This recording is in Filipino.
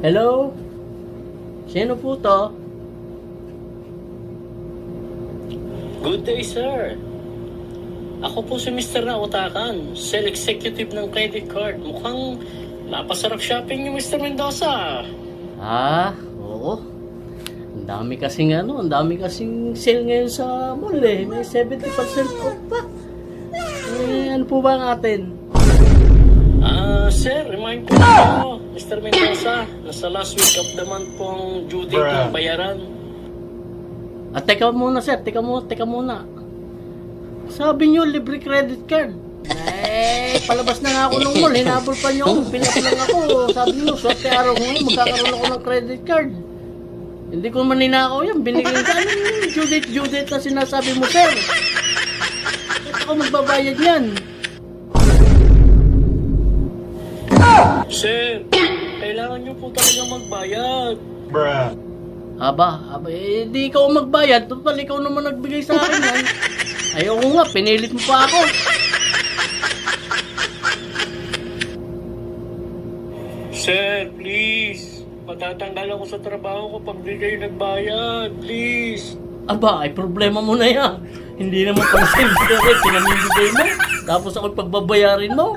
Hello? Sino po to? Good day, sir. Ako po si Mr. Nautakan, sales executive ng credit card. Mukhang napasarap shopping ni Mr. Mendoza. Oo. Ang dami kasing sale ngayon sa mall eh. May 70% off pa. Ano po ba ang atin? Sir, remind ko po, Mr. Mendoza, nasa last week of the month pong due date ng bayaran. Teka muna sir, teka muna. Sabi nyo, libre credit card. Palabas na nga ako nung mall, hinabol pa nyo ako, pinap lang ako. Sabi nyo, swerte araw ko ngayon, magkakaroon ako ng credit card. Hindi ko man ninakaw yan, binigyan ka. Anong due date na sinasabi mo sir? Ba't ako magbabayad yan? Sir, kailangan nyo po talaga magbayad. Aba, di ikaw magbayad. Total, ikaw naman nagbigay sa akin yan. Ayoko nga, pinilit mo pa ako. Sir, please. Matatanggal ako sa trabaho ko pag di kayo nagbayad. Please. Aba, ay problema mo na yan. Hindi naman pala sa ibigay, pinamimigay mo. Tapos ako pagbabayarin mo.